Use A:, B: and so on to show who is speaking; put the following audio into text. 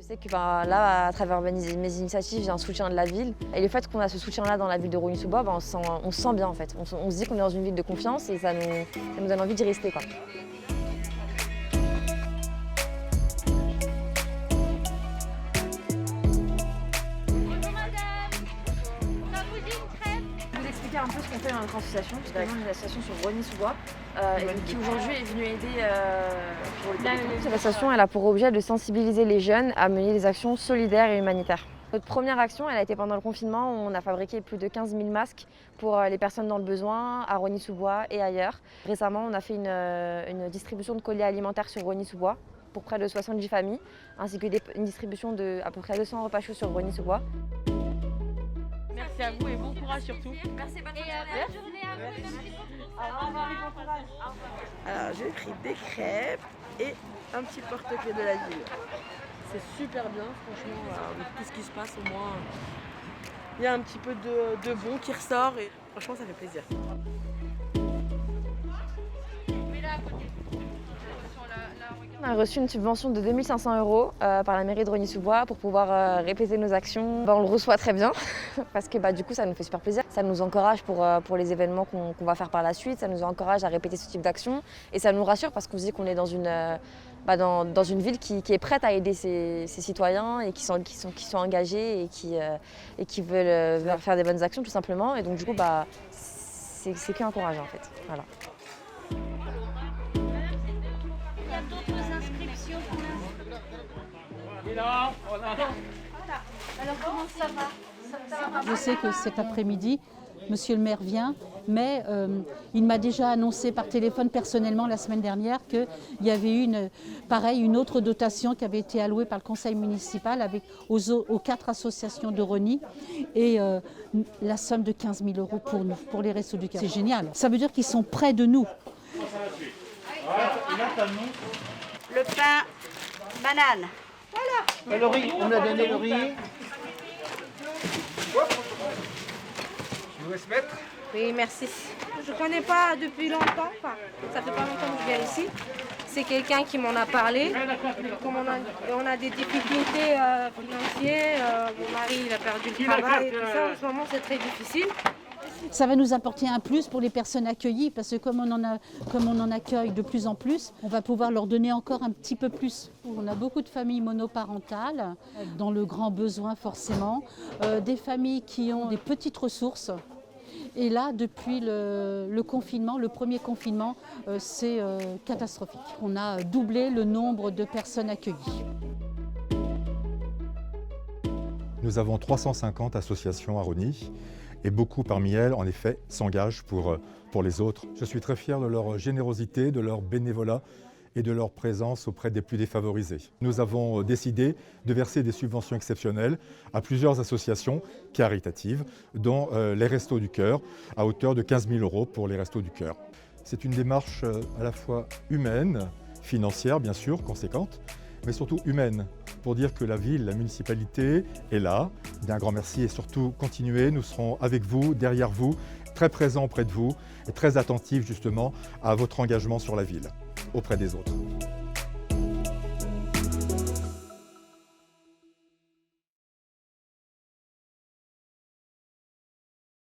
A: sais que là, à travers mes initiatives, j'ai un soutien de la ville. Et le fait qu'on a ce soutien-là dans la ville de Rosny-sous-Bois, on se sent bien en fait. On se dit qu'on est dans une ville de confiance et ça nous donne envie d'y rester, quoi. Un peu ce qu'on fait dans notre association, parce qu'on a une association sur Rosny-sous-Bois qui aujourd'hui est venue aider pour le Covid. Cette association elle a pour objet de sensibiliser les jeunes à mener des actions solidaires et humanitaires. Notre première action elle a été pendant le confinement où on a fabriqué plus de 15 000 masques pour les personnes dans le besoin à Rosny-sous-Bois et ailleurs. Récemment on a fait une distribution de colis alimentaires sur Rosny-sous-Bois pour près de 70 familles, ainsi que une distribution de à peu près 200 repas chauds sur Rosny-sous-Bois.
B: Merci à vous et bon courage surtout.
A: Merci, bonne journée à vous. Au revoir et bon courage.
C: Alors j'ai pris des crêpes et un petit porte-clés de la ville. C'est super bien, franchement, avec tout ce qui se passe au moins. Il y a un petit peu de bon qui ressort et franchement ça fait plaisir.
A: On a reçu une subvention de 2 500 € par la mairie de Rosny-sous-Bois pour pouvoir répéter nos actions. On le reçoit très bien parce que du coup ça nous fait super plaisir. Ça nous encourage pour les événements qu'on va faire par la suite, ça nous encourage à répéter ce type d'action et ça nous rassure parce qu'on se dit qu'on est dans une ville qui est prête à aider ses citoyens et qui sont engagés et qui veulent faire des bonnes actions tout simplement. Et donc du coup c'est qu'encourageant en fait. Voilà.
D: Alors comment ça va? Je sais que cet après-midi, Monsieur le maire vient, mais il m'a déjà annoncé par téléphone personnellement la semaine dernière qu'il y avait eu une autre dotation qui avait été allouée par le conseil municipal aux 4 associations de Rosny et la somme de 15 000 € pour nous, pour les Restos du Cœur. C'est génial. Ça veut dire qu'ils sont près de nous.
E: Le pain banane.
F: Voilà. Le riz, on a donné le riz. Je vous laisse mettre.
E: Oui, merci. Je ne connais pas depuis longtemps, ça fait pas longtemps que je viens ici. C'est quelqu'un qui m'en a parlé. Comme on a des difficultés financières, mon mari il a perdu le travail et tout ça, en ce moment c'est très difficile.
D: Ça va nous apporter un plus pour les personnes accueillies parce que comme on en accueille de plus en plus, on va pouvoir leur donner encore un petit peu plus. On a beaucoup de familles monoparentales, dans le grand besoin forcément, des familles qui ont des petites ressources. Et là, depuis le confinement, le premier confinement, c'est catastrophique. On a doublé le nombre de personnes accueillies.
G: Nous avons 350 associations à Rosny. Et beaucoup parmi elles, en effet, s'engagent pour les autres. Je suis très fier de leur générosité, de leur bénévolat et de leur présence auprès des plus défavorisés. Nous avons décidé de verser des subventions exceptionnelles à plusieurs associations caritatives, dont les Restos du Cœur, à hauteur de 15 000 € pour les Restos du Cœur. C'est une démarche à la fois humaine, financière bien sûr, conséquente, mais surtout humaine, pour dire que la ville, la municipalité est là. Un grand merci et surtout continuez, nous serons avec vous, derrière vous, très présents auprès de vous et très attentifs justement à votre engagement sur la ville, auprès des autres.